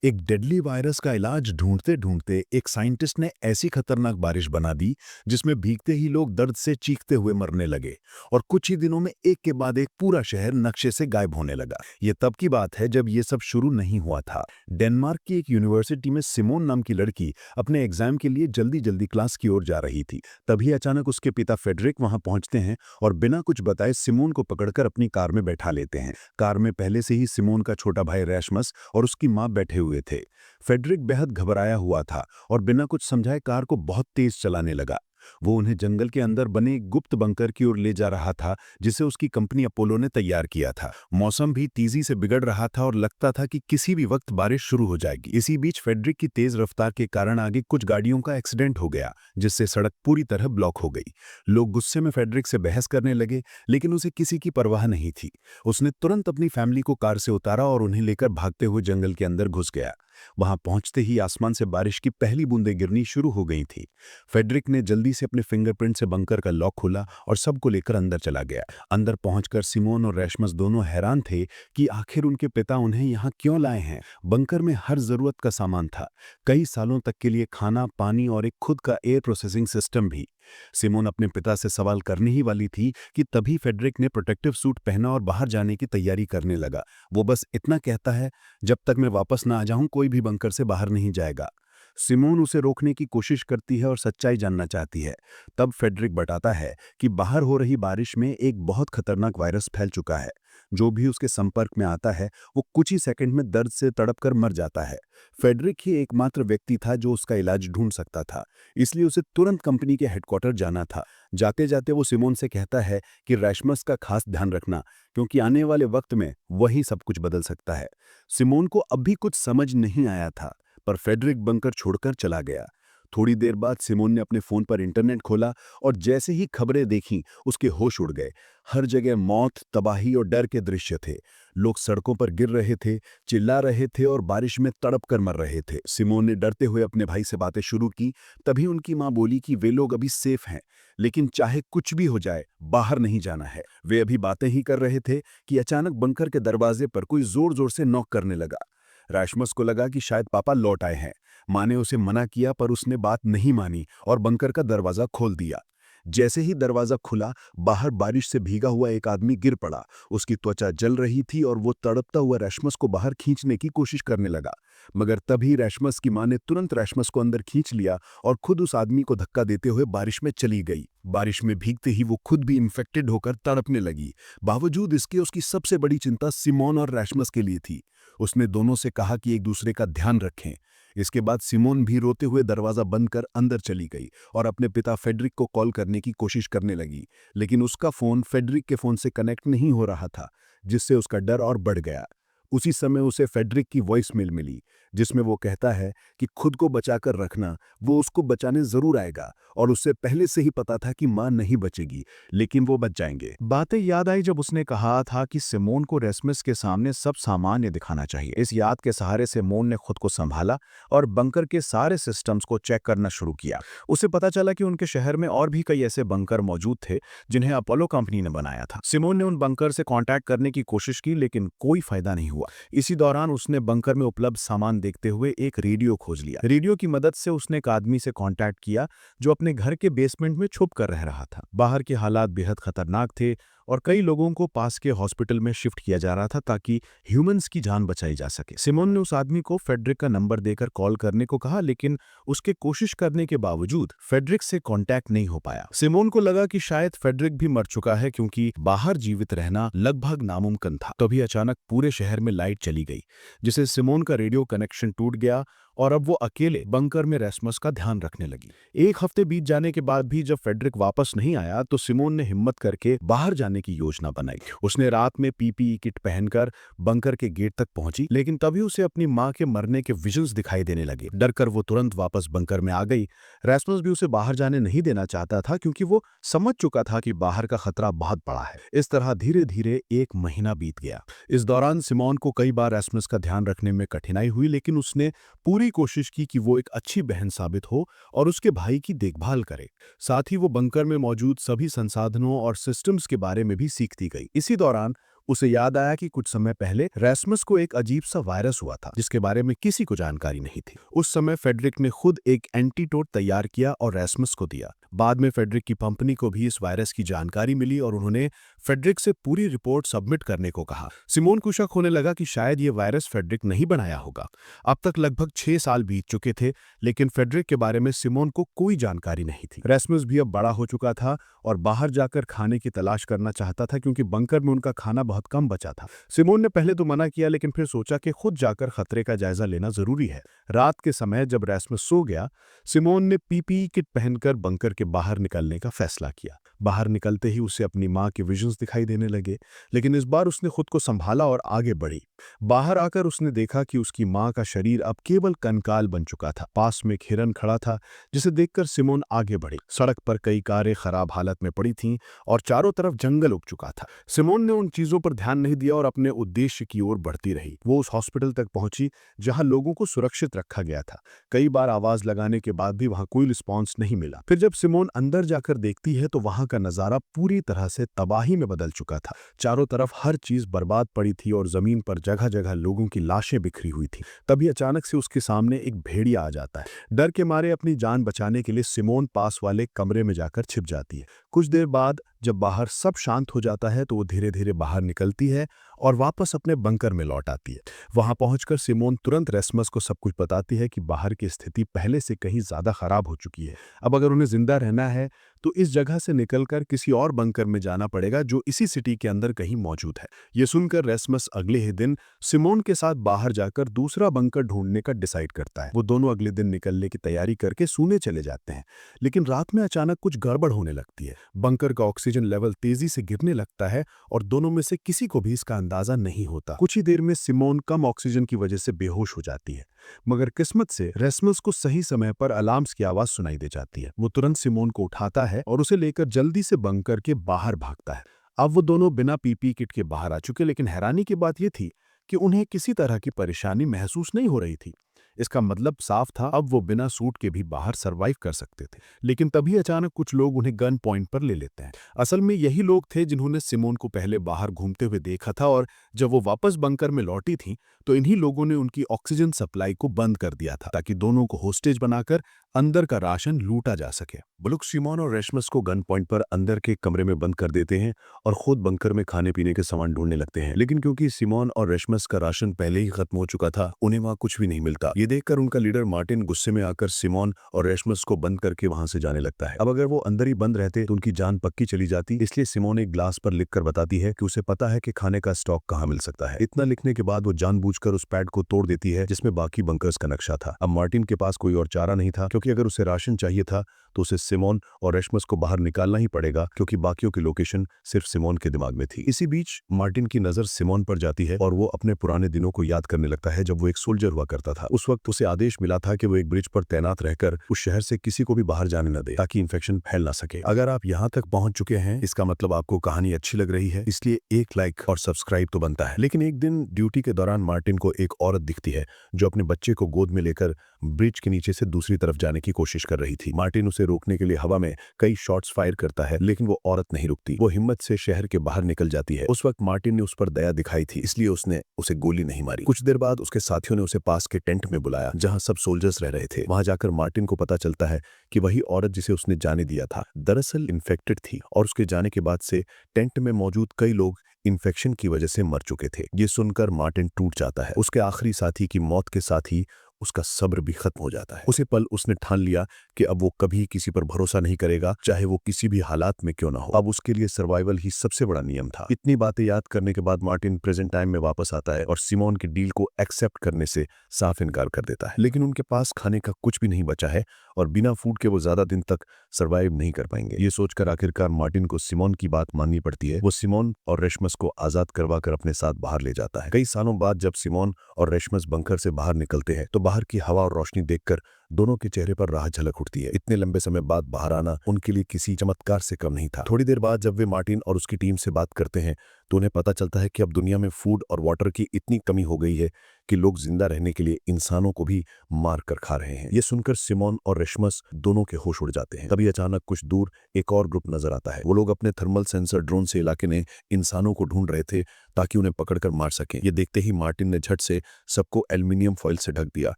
एक deadly virus का इलाज ढूंढते ढूंढते एक साइंटिस्ट ने ऐसी खतरनाक बारिश बना दी जिसमें भीगते ही लोग दर्द से चीखते हुए मरने लगे और कुछ ही दिनों में एक के बाद एक पूरा शहर नक्शे से गायब होने लगा। ये तब की बात है जब ये सब शुरू नहीं हुआ था। डेनमार्क की एक यूनिवर्सिटी में सिमोन नाम की लड़की अपने एग्जाम के लिए जल्दी जल्दी क्लास की ओर जा रही थी। तभी अचानक उसके पिता फेडरिक वहां पहुंचते हैं और बिना कुछ बताए सिमोन को पकड़कर अपनी कार में बैठा लेते हैं। कार में पहले से ही सिमोन का छोटा भाई रैशमस और उसकी मां बैठे हुए थे। फेडरिक बेहद घबराया हुआ था और बिना कुछ समझाए कार को बहुत तेज चलाने लगा। वो उन्हें जंगल के अंदर बने एक गुप्त बंकर की ओर ले जा रहा था जिसे उसकी कंपनी अपोलो ने तैयार किया था। मौसम भी तेजी से बिगड़ रहा था और लगता था कि किसी भी वक्त बारिश शुरू हो जाएगी। इसी बीच फेडरिक की तेज रफ्तार के कारण आगे कुछ गाड़ियों का एक्सीडेंट हो गया जिससे सड़क पूरी तरह ब्लॉक हो गई। लोग गुस्से में फेडरिक से बहस करने लगे लेकिन उसे किसी की परवाह नहीं थी। उसने तुरंत अपनी फैमिली को कार से उतारा और उन्हें लेकर भागते हुए जंगल के अंदर घुस गया। वहां पहुंचते ही आसमान से बारिश की पहली बूंदें गिरनी शुरू हो गई थी। फेडरिक ने जल्दी से अपने फिंगरप्रिंट से बंकर का लॉक खोला और सबको लेकर अंदर चला गया। अंदर पहुंचकर सिमोन और रैशमस दोनों हैरान थे कि आखिर उनके पिता उन्हें यहाँ क्यों लाए हैं। बंकर में हर जरूरत का सामान था, कई सालों तक के लिए खाना, पानी और एक खुद का एयर प्रोसेसिंग सिस्टम भी। सिमोन अपने पिता से सवाल करने ही वाली थी कि तभी फेडरिक ने प्रोटेक्टिव सूट पहना और बाहर जाने की तैयारी करने लगा। वो बस इतना कहता है, जब तक मैं वापस ना आ जाऊं कोई भी बंकर से बाहर नहीं जाएगा। सिमोन उसे रोकने की कोशिश करती है और सच्चाई जानना चाहती है। तब फेडरिक बताता है कि बाहर हो रही बारिश में एक बहुत खतरनाक वायरस फैल चुका है। जो भी उसके संपर्क में आता है वो कुछ ही सेकंड में दर्द से तड़पकर मर जाता है। फेडरिक ही एकमात्र व्यक्ति था जो उसका इलाज ढूंढ सकता था, इसलिए उसे तुरंत कंपनी के हेडक्वार्टर जाना था। जाते जाते वो सिमोन से कहता है कि रैशमस का खास ध्यान रखना, क्योंकि आने वाले वक्त में वही सब कुछ बदल सकता है। सिमोन को अभी कुछ समझ नहीं आया था, पर फेडरिक बंकर छोड़कर चला गया। थोड़ी देर बाद सिमोन ने अपने फोन पर इंटरनेट खोला और जैसे ही खबरें देखीं उसके होश उड़ गए। हर जगह मौत, तबाही और डर के दृश्य थे। लोग सड़कों पर गिर रहे थे, चिल्ला रहे थे और बारिश में तड़प कर मर रहे थे। सिमोन ने डरते हुए अपने भाई से बातें शुरू की। तभी उनकी मां बोली कि वे लोग अभी सेफ हैं, लेकिन चाहे कुछ भी हो जाए बाहर नहीं जाना है। वे अभी बातें ही कर रहे थे कि अचानक बंकर के दरवाजे पर कोई जोर जोर से नॉक करने लगा। रैशमस को लगा कि शायद पापा लौट आए हैं। माँ ने उसे मना किया पर उसने बात नहीं मानी और बंकर का दरवाजा खोल दिया। जैसे ही दरवाजा खुला, बाहर बारिश से भीगा हुआ एक आदमी गिर पड़ा। उसकी त्वचा जल रही थी और वो तड़पता हुआ रैशमस को बाहर खींचने की कोशिश करने लगा। मगर तभी रैशमस की माँ ने तुरंत रैशमस को अंदर खींच लिया और खुद उस आदमी को धक्का देते हुए बारिश में चली गई। बारिश में भीगते ही वो खुद भी इन्फेक्टेड होकर तड़पने लगी। बावजूद इसके उसकी सबसे बड़ी चिंता सिमोन और रैशमस के लिए थी। उसने दोनों से कहा कि एक दूसरे का ध्यान रखें। इसके बाद सिमोन भी रोते हुए दरवाजा बंद कर अंदर चली गई और अपने पिता फेडरिक को कॉल करने की कोशिश करने लगी, लेकिन उसका फोन फेडरिक के फोन से कनेक्ट नहीं हो रहा था, जिससे उसका डर और बढ़ गया। उसी समय उसे फेडरिक की वॉइसमेल मिली जिसमें वो कहता है कि खुद को बचाकर रखना, वो उसको बचाने जरूर आएगा और उससे पहले से ही पता था कि मां नहीं बचेगी, लेकिन वो बच जाएंगे। बातें याद आई जब उसने कहा था कि सिमोन को रेसमस के सामने सब सामान्य दिखाना चाहिए। इस याद के सहारे सिमोन ने खुद को संभाला और बंकर के सारे सिस्टम्स को चेक करना शुरू किया। उसे पता चला कि उनके शहर में और भी कई ऐसे बंकर मौजूद थे जिन्हें अपोलो कंपनी ने बनाया था। सिमोन ने उन बंकर से कांटेक्ट करने की कोशिश की लेकिन कोई फायदा नहीं हुआ। इसी दौरान उसने बंकर में उपलब्ध सामान देखते हुए एक रेडियो खोज लिया। रेडियो की मदद से उसने एक आदमी से कांटेक्ट किया जो अपने घर के बेसमेंट में छुप कर रह रहा था। बाहर के हालात बेहद खतरनाक थे और कई लोगों को पास के हॉस्पिटल में शिफ्ट किया जा रहा था ताकि ह्यूमंस की जान बचाई जा सके। सिमोन ने उस आदमी को फेडरिक का नंबर देकर कॉल करने को कहा, लेकिन उसके कोशिश करने के बावजूद फेडरिक से कांटेक्ट नहीं हो पाया। सिमोन को लगा कि शायद फेडरिक भी मर चुका है क्योंकि बाहर जीवित रहना लगभग नामुमकिन था। तभी अचानक पूरे शहर में लाइट चली गई, जिससे सिमोन का रेडियो कनेक्शन टूट गया और अब वो अकेले बंकर में रैसमस का ध्यान रखने लगी। एक हफ्ते बीत जाने के बाद भी जब फेडरिक वापस नहीं आया तो सिमोन ने हिम्मत करके बाहर जाने की योजना बनाई। उसने रात में पीपीई किट पहनकर बंकर के गेट तक पहुंची, लेकिन तभी उसे अपनी मां के मरने के विजन्स दिखाई देने लगे। डरकर वो तुरंत वापस बंकर में आ गई। रैसमस भी उसे बाहर जाने नहीं देना चाहता था क्योंकि वो समझ चुका था कि बाहर का खतरा बहुत बड़ा है। इस तरह धीरे धीरे एक महीना बीत गया। इस दौरान सिमोन को कई बार रैसमस का ध्यान रखने में कठिनाई हुई, लेकिन उसने पूरी कोशिश की कि वो एक अच्छी बहन साबित हो और उसके भाई की देखभाल करे। साथ ही वो बंकर में मौजूद सभी संसाधनों और सिस्टम्स के बारे में भी सीखती गई। इसी दौरान उसे याद आया कि कुछ समय पहले रेस्मस को एक अजीब सा वायरस हुआ था जिसके बारे में किसी को जानकारी नहीं थी। उस समय फेडरिक ने खुद एक एंटीडोट तैयार किया और रेस्मस को दिया। बाद में फेडरिक की कंपनी को भी इस वायरस की जानकारी मिली और उन्होंने फेडरिक से पूरी रिपोर्ट सबमिट करने को कहा। सिमोन को शक होने लगा कि शायद ये वायरस फेडरिक नहीं बनाया होगा। अब तक लगभग 6 साल बीत चुके थे, लेकिन फेडरिक के बारे में सिमोन को कोई जानकारी नहीं थी। रेस्मस भी अब बड़ा हो चुका था और बाहर जाकर खाने की तलाश करना चाहता था क्योंकि बंकर में उनका खाना बहुत कम बचा था। सिमोन ने पहले तो मना किया, लेकिन फिर सोचा कि खुद जाकर खतरे का जायजा लेना जरूरी है। रात के समय जब रेस्मस सो गया, सिमोन ने पीपीई किट पहनकर बंकर के बाहर निकलने का फैसला किया। बाहर निकलते ही उसे अपनी मां के विजन्स दिखाई देने लगे, लेकिन इस बार उसने खुद को संभाला और आगे बढ़ी। बाहर आकर उसने देखा कि उसकी मां का शरीर अब केवल कंकाल बन चुका था। पास में एक हिरन खड़ा था, जिसे देखकर सिमोन आगे बढ़ी। सड़क पर कई कारें खराब हालत में पड़ी थीं और चारों तरफ जंगल उग चुका था। सिमोन ने उन चीजों पर ध्यान नहीं दिया और अपने उद्देश्य की ओर बढ़ती रही। वो उस हॉस्पिटल तक पहुंची जहां लोगों को सुरक्षित रखा गया था। कई बार आवाज लगाने के बाद भी वहां कोई रिस्पॉन्स नहीं मिला। फिर जब सिमोन अंदर जाकर देखती है तो वहां का नजारा पूरी तरह से तबाही में बदल चुका था। चारों तरफ हर चीज बर्बाद पड़ी थी और जमीन पर जगह जगह लोगों की लाशें बिखरी हुई थी। तभी अचानक से उसके सामने एक भेड़िया आ जाता है। डर के मारे अपनी जान बचाने के लिए सिमोन पास वाले कमरे में जाकर छिप जाती है। कुछ देर बाद जब बाहर सब शांत हो जाता है तो वो धीरे धीरे बाहर निकलती है और वापस अपने बंकर में लौट आती है। वहां पहुंचकर सिमोन तुरंत रेस्मस को सब कुछ बताती है कि बाहर की स्थिति पहले से कहीं ज्यादा खराब हो चुकी है। अब अगर उन्हें जिंदा रहना है तो इस जगह से निकलकर किसी और बंकर में जाना पड़ेगा जो इसी सिटी के अंदर कहीं मौजूद है। ये सुनकर रेस्मस अगले ही दिन सिमोन के साथ बाहर जाकर दूसरा बंकर ढूंढने का डिसाइड करता है। वो दोनों अगले दिन निकलने की तैयारी करके सोने चले जाते हैं, लेकिन रात में अचानक कुछ गड़बड़ होने लगती है। बंकर का ऑक्सीजन लेवल तेजी से गिरने लगता है और दोनों में से किसी को भी इसका अंदाजा नहीं होता। कुछ ही देर में सिमोन कम ऑक्सीजन की वजह से बेहोश हो जाती है, मगर किस्मत से रेस्मस को सही समय पर अलार्म्स की आवाज सुनाई दे जाती है। वो तुरंत सिमोन को उठाता है और उसे लेकर जल्दी से बंकर के बाहर भागता है। अब वो दोनों बिना पीपी किट के बाहर आ चुके, लेकिन हैरानी की बात यह थी कि उन्हें किसी तरह की परेशानी महसूस नहीं हो रही थी। इसका मतलब साफ था, अब वो बिना सूट के भी बाहर सरवाइव कर सकते थे। लेकिन तभी अचानक कुछ लोग उन्हें गन पॉइंट पर ले लेते हैं। असल में यही लोग थे जिन्होंने सिमोन को पहले बाहर घूमते हुए देखा था और जब वो वापस बंकर में लौटी थी तो इन्हीं लोगों ने उनकी ऑक्सीजन सप्लाई को बंद कर दिया था ताकि दोनों को होस्टेज बनाकर अंदर का राशन लूटा जा सके। वो लोग सिमोन और रेशमस को गन पॉइंट पर अंदर के कमरे में बंद कर देते हैं और खुद बंकर में खाने पीने के सामान ढूंढने लगते हैं। लेकिन क्योंकि सिमोन और रेशमस का राशन पहले ही खत्म हो चुका था, उन्हें वहां कुछ भी नहीं मिलता। ये देखकर उनका लीडर मार्टिन गुस्से में आकर सिमोन और रेशमस को बंद करके वहां से जाने लगता है। अब अगर वो अंदर ही बंद रहते तो उनकी जान पक्की चली जाती, इसलिए सिमोन एक ग्लास पर लिखकर बताती है कि उसे पता है कि खाने का स्टॉक कहाँ मिल सकता है। इतना लिखने के बाद वो जानबूझकर उस पैड को तोड़ देती है जिसमें बाकी बंकर्स का नक्शा था। अब मार्टिन के पास कोई और चारा नहीं था, क्योंकि अगर उसे राशन चाहिए था तो उसे सिमोन और रेशमस को बाहर निकालना ही पड़ेगा, क्योंकि बाकियों की लोकेशन सिर्फ सिमोन के दिमाग में थी। इसी बीच मार्टिन की नजर सिमोन पर जाती है और वो अपने पुराने दिनों को याद करने लगता है जब वो एक सोल्जर हुआ करता था। उस वक्त उसे आदेश मिला था कि वो एक ब्रिज पर तैनात रहकर उस शहर से किसी को भी बाहर जाने न दे ताकि इन्फेक्शन फैल ना सके। अगर आप यहाँ तक पहुंच चुके हैं, इसका मतलब आपको कहानी अच्छी लग रही है, इसलिए एक लाइक और सब्सक्राइब तो बनता है। लेकिन एक दिन ड्यूटी के दौरान मार्टिन को एक औरत दिखती है जो अपने बच्चे को गोद में लेकर ब्रिज के नीचे से दूसरी तरफ जाने की कोशिश कर रही थी। मार्टिन उसे रोकने के लिए हवा में कई शॉट्स फायर करता है, लेकिन वो औरत नहीं रुकती। वो हिम्मत से शहर के बाहर निकल जाती है। उस वक्त मार्टिन ने उस पर दया दिखाई थी, इसलिए उसने उसे गोली नहीं मारी। कुछ देर बाद उसके साथियों ने उसे पास के टेंट में बुलाया जहां सब सोल्जर्स रह रहे थे। वहां जाकर मार्टिन को पता चलता है कि वही औरत जिसे उसने जाने दिया था दरअसल इन्फेक्टेड थी और उसके जाने के बाद से टेंट में मौजूद कई लोग इन्फेक्शन की वजह से मर चुके थे। ये सुनकर मार्टिन टूट जाता है। उसके आखिरी साथी की मौत के साथ ही उसका सब्र भी खत्म हो जाता है। उसी पल उसने ठान लिया कि अब वो कभी किसी पर भरोसा नहीं करेगा, चाहे वो किसी भी हालात में क्यों ना हो। अब उसके लिए सर्वाइवल ही सबसे बड़ा नियम था। इतनी बातें याद करने के बाद मार्टिन प्रेजेंट टाइम में वापस आता है और सिमोन की डील को एक्सेप्ट करने से साफ इनकार कर देता है। लेकिन उनके पास खाने का कुछ भी नहीं बचा है और बिना फूड के वो ज्यादा दिन तक सर्वाइव नहीं कर पाएंगे। ये सोचकर आखिरकार मार्टिन को सिमोन की बात माननी पड़ती है। वो सिमोन और रेशमस को आजाद करवाकर अपने साथ बाहर ले जाता है। कई सालों बाद जब सिमोन और रेशमस बंकर से बाहर निकलते हैं तो बाहर की हवा और रोशनी देखकर दोनों के चेहरे पर राहत झलक उठती है। इतने लंबे समय बाद बाहर आना उनके लिए किसी चमत्कार से कम नहीं था। थोड़ी देर बाद जब वे मार्टिन और उसकी टीम से बात करते हैं तो उन्हें पता चलता है कि अब दुनिया में फूड और वाटर की इतनी कमी हो गई है कि लोग जिंदा रहने के लिए इंसानों को भी मार कर खा रहे हैं। ये सुनकर सिमोन और रेशमस दोनों के होश उड़ जाते हैं। तभी अचानक कुछ दूर एक और ग्रुप नजर आता है। वो लोग अपने थर्मल सेंसर ड्रोन से इलाके में इंसानों को ढूंढ रहे थे ताकि उन्हें पकड़कर मार सकें। ये देखते ही मार्टिन ने झट से सबको एल्युमिनियम फॉइल से ढक दिया,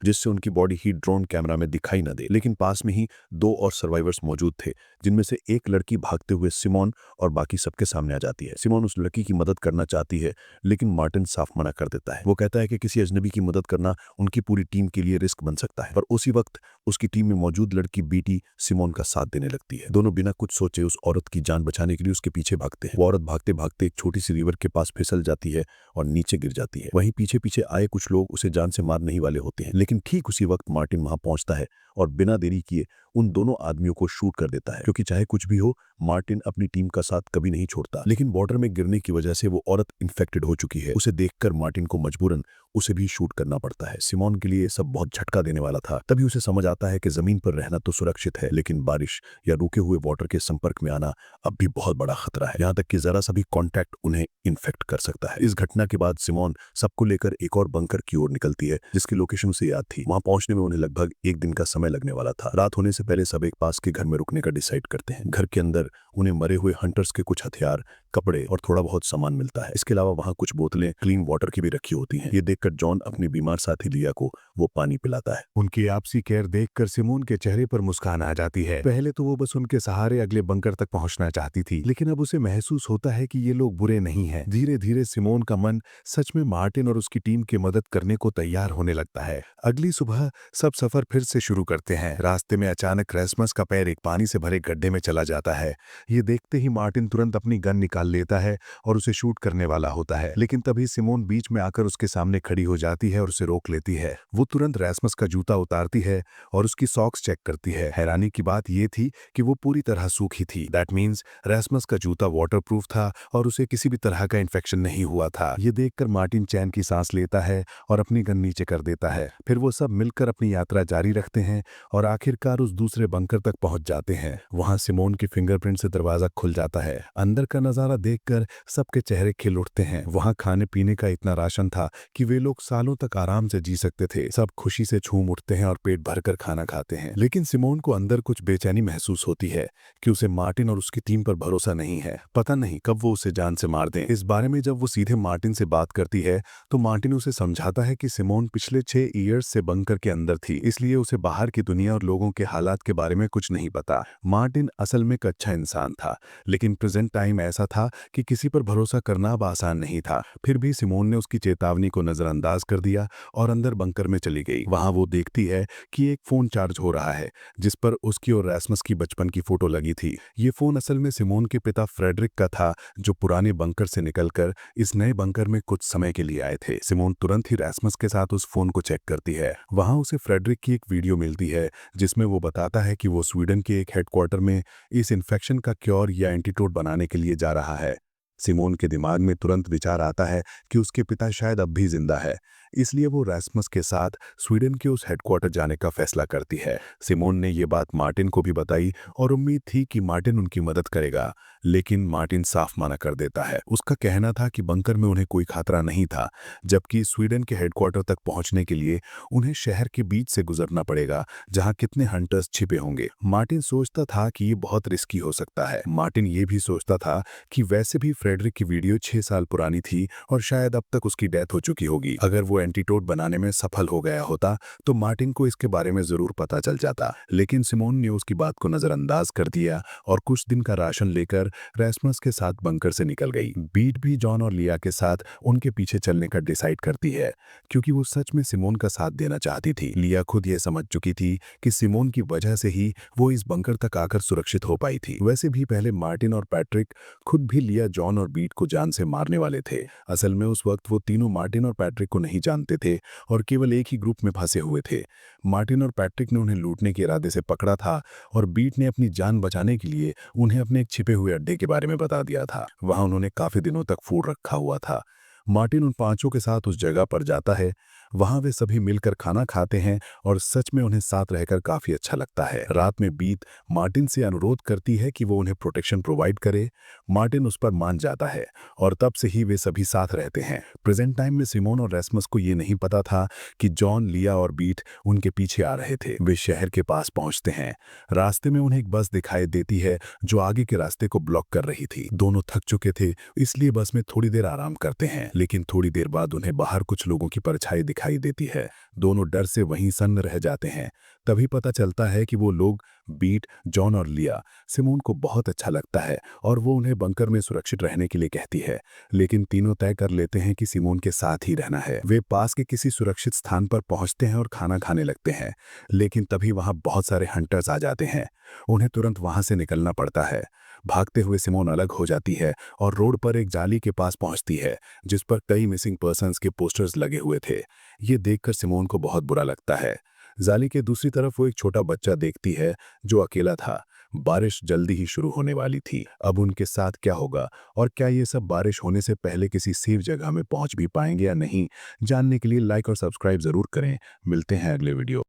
जिससे उनकी बॉडी ही ड्रोन कैमरा में दिखाई न दे। लेकिन पास में ही 2 और सर्वाइवर्स मौजूद थे, जिनमें से एक लड़की भागते हुए सिमोन और बाकी सबके सामने आ जाती है। सिमोन उस लड़की की मदद करना चाहती है, लेकिन मार्टिन साफ मना कर देता है। वो कहता है कि किसी अजनबी की मदद करना उनकी पूरी टीम के लिए रिस्क बन सकता है। पर उसी वक्त उसकी टीम में मौजूद लड़की बीटी सिमोन का साथ देने लगती है। दोनों बिना कुछ सोचे उस औरत की जान बचाने के लिए उसके पीछे भागते हैं। वो औरत भागते भागते एक छोटी सी रिवर के पास फिसल जाती है और नीचे गिर जाती है। वहीं पीछे पीछे आए कुछ लोग उसे जान से मारने ही वाले होते हैं, लेकिन ठीक उसी वक्त मार्टिन वहां पहुंचता है और बिना देरी किए उन दोनों आदमियों को शूट कर देता है, क्योंकि चाहे कुछ भी हो मार्टिन अपनी टीम का साथ कभी नहीं छोड़ता। लेकिन बॉर्डर में गिरने की वजह से वो औरत इन्फेक्टेड हो चुकी है। उसे देखकर मार्टिन को मजबूरन उसे भी शूट करना पड़ता है। सिमोन के लिए सब बहुत झटका देने वाला था। तभी उसे समझ आता है कि जमीन पर रहना तो सुरक्षित है, लेकिन बारिश या रुके हुए वाटर के संपर्क में आना अब भी बहुत बड़ा खतरा है। यहाँ तक कि जरा सा भी कॉन्टैक्ट उन्हें इन्फेक्ट कर सकता है। इस घटना के बाद सिमोन सबको लेकर एक और बंकर की ओर निकलती है, जिसकी लोकेशन उसे याद थी। वहां पहुंचने में उन्हें लगभग 1 दिन का समय लगने वाला था। रात होने से पहले सब एक पास के घर में रुकने का डिसाइड करते हैं। घर के अंदर उन्हें मरे हुए हंटर्स के कुछ हथियार, कपड़े और थोड़ा बहुत सामान मिलता है। इसके अलावा वहां कुछ बोतलें क्लीन वाटर की भी रखी होती हैं। ये देखकर जॉन अपनी बीमार साथी लिया को वो पानी पिलाता है। उनकी आपसी केयर देखकर सिमोन के चेहरे पर मुस्कान आ जाती है। पहले तो वो बस उनके सहारे अगले बंकर तक पहुंचना चाहती थी, लेकिन अब उसे महसूस होता है कि ये लोग बुरे नहीं हैं। धीरे धीरे सिमोन का मन सच में मार्टिन और उसकी टीम की मदद करने को तैयार होने लगता है। अगली सुबह सब सफर फिर से शुरू करते हैं। रास्ते में अचानक रेसमस का पैर एक पानी से भरे गड्ढे में चला जाता है। ये देखते ही मार्टिन तुरंत अपनी गन निकाल लेता है और उसे शूट करने वाला होता है, लेकिन तभी सिमोन बीच में आकर उसके सामने खड़ी हो जाती है और उसे रोक लेती है। वो तुरंत रेसमस का जूता उतारती है और उसकी सॉक्स चेक करती है। हैरानी की बात यह थी कि वो पूरी तरह सूखी थी। दैट मीन्स रेसमस का जूता वाटरप्रूफ था और उसे किसी भी तरह का इन्फेक्शन नहीं हुआ था। ये देखकर मार्टिन चैन की सांस लेता है और अपनी गन नीचे कर देता है। फिर वो सब मिलकर अपनी यात्रा जारी रखते हैं और आखिरकार उस दूसरे बंकर तक पहुंच जाते हैं। वहां सिमोन के फिंगरप्रिंट से दरवाजा खुल जाता है। अंदर का नजारा देखकर सबके चेहरे खिल उठते हैं। वहां खाने पीने का इतना राशन था कि वे लोग सालों तक आराम से जी सकते थे। सब खुशी से झूम उठते हैं और पेट भरकर खाना खाते हैं। लेकिन सिमोन को अंदर कुछ बेचैनी महसूस होती है कि उसे मार्टिन और उसकी टीम पर भरोसा नहीं है। पता नहीं कब वो उसे जान से मार दें। इस बारे में जब वो सीधे मार्टिन से बात करती है तो मार्टिन उसे समझाता है कि सिमोन पिछले 6 ईयर्स से बंकर के अंदर थी, इसलिए उसे बाहर की दुनिया और लोगों के हालात के बारे में कुछ नहीं पता। मार्टिन असल में एक अच्छा इंसान था, लेकिन प्रेजेंट टाइम ऐसा था कि किसी पर भरोसा करना अब आसान नहीं था। फिर भी सिमोन ने उसकी चेतावनी को नजरअंदाज कर दिया और अंदर बंकर में चली गई। वहां वो देखती है कि एक फोन चार्ज हो रहा है, जिस पर उसकी और रैसमस की बचपन की फोटो लगी थी। ये फोन असल में सिमोन के पिता फ्रेडरिक का था, जो पुराने बंकर से निकलकर इस नए बंकर में कुछ समय के लिए आए थे। सिमोन तुरंत ही रैसमस के साथ उस फोन को चेक करती है। वहां उसे फ्रेडरिक की एक वीडियो मिलती है, जिसमें वो बताता है कि वो स्वीडन के एक हेडक्वार्टर में इस इन्फेक्शन का क्योर या एंटीटोड बनाने के लिए जा रहा है। सिमोन के दिमाग में तुरंत विचार आता है कि उसके पिता शायद अब भी जिंदा है, इसलिए वो रैसमस के साथ स्वीडन के उस हेडक्वार्टर जाने का फैसला करती है। सिमोन ने ये बात मार्टिन को भी बताई और उम्मीद थी कि मार्टिन उनकी मदद करेगा, लेकिन मार्टिन साफ मना कर देता है। उसका कहना था कि बंकर में उन्हें कोई खतरा नहीं था, जबकि स्वीडन के हेडक्वार्टर तक पहुंचने के लिए उन्हें शहर के बीच से गुजरना पड़ेगा, जहां कितने हंटर्स छिपे होंगे। मार्टिन सोचता था कि ये बहुत रिस्की हो सकता है। मार्टिन ये भी सोचता था कि वैसे भी फ्रेडरिक की वीडियो 6 साल पुरानी थी और शायद अब तक उसकी डेथ हो चुकी होगी। अगर वो एंटीटोड बनाने में सफल हो गया होता तो मार्टिन को इसके बारे में जरूर पता चल जाता, लेकिन सिमोन ने उसकी बात को नजरअंदाज कर दिया और कुछ दिन का राशन लेकर रैसमस के साथ बंकर से निकल गई। बीट भी जॉन और लिया के साथ उनके पीछे चलने का डिसाइड करती है, क्योंकि वो सच में सिमोन का साथ देना चाहती थी। लिया खुद ये समझ चुकी थी कि सिमोन की वजह से ही वो इस बंकर तक आकर सुरक्षित हो पाई थी। वैसे भी पहले मार्टिन और पैट्रिक खुद भी लिया, जॉन और बीट को जान से मारने वाले थे। असल में उस वक्त वो तीनों मार्टिन और पैट्रिक को नहीं जानते थे और केवल एक ही ग्रुप में फंसे हुए थे। मार्टिन और पैट्रिक ने उन्हें लूटने के इरादे से पकड़ा था और बीट ने अपनी जान बचाने के लिए उन्हें अपने एक छिपे हुए अड्डे के बारे में बता दिया था। वहां उन्होंने काफी दिनों तक फूड रखा हुआ था। मार्टिन उन पांचों के साथ उस जगह पर जाता है। वहां वे सभी मिलकर खाना खाते हैं और सच में उन्हें साथ रहकर काफी अच्छा लगता है। रात में बीथ मार्टिन से अनुरोध करती है कि वो उन्हें प्रोटेक्शन प्रोवाइड करे। मार्टिन उस पर मान जाता है और तब से ही वे सभी साथ रहते हैं। प्रेजेंट टाइम में सिमोन और रेस्मस को ये नहीं पता था कि जॉन, लिया और बीथ उनके पीछे आ रहे थे। वे शहर के पास पहुंचते हैं। रास्ते में उन्हें एक बस दिखाई देती है जो आगे के रास्ते को ब्लॉक कर रही थी। दोनों थक चुके थे, इसलिए बस में थोड़ी देर आराम करते हैं, लेकिन थोड़ी देर बाद उन्हें बाहर कुछ लोगों की परछाई दिखाई देती है। दोनों डर से वहीं सन्न रह जाते हैं। तभी पता चलता है कि वो लोग बीट, जॉन और लिया। सिमोन को बहुत अच्छा लगता है और वो उन्हें बंकर में सुरक्षित रहने के लिए कहती है, लेकिन तीनों तय कर लेते हैं कि सिमोन के साथ ही रहना है। वे पास के किसी सुरक्षित स्थान पर पहुंचते हैं और खाना खाने लगते हैं, लेकिन तभी वहां बहुत सारे हंटर्स आ जाते हैं। उन्हें तुरंत वहां से निकलना पड़ता है। भागते हुए सिमोन अलग हो जाती है और रोड पर एक जाली के पास पहुंचती है जिस पर कई मिसिंग पर्सन्स के पोस्टर्स लगे हुए थे। ये देखकर सिमोन को बहुत बुरा लगता है। जाली के दूसरी तरफ वो एक छोटा बच्चा देखती है जो अकेला था। बारिश जल्दी ही शुरू होने वाली थी। अब उनके साथ क्या होगा और क्या ये सब बारिश होने से पहले किसी सेफ जगह में पहुंच भी पाएंगे या नहीं, जानने के लिए लाइक और सब्सक्राइब जरूर करें। मिलते हैं अगले वीडियो।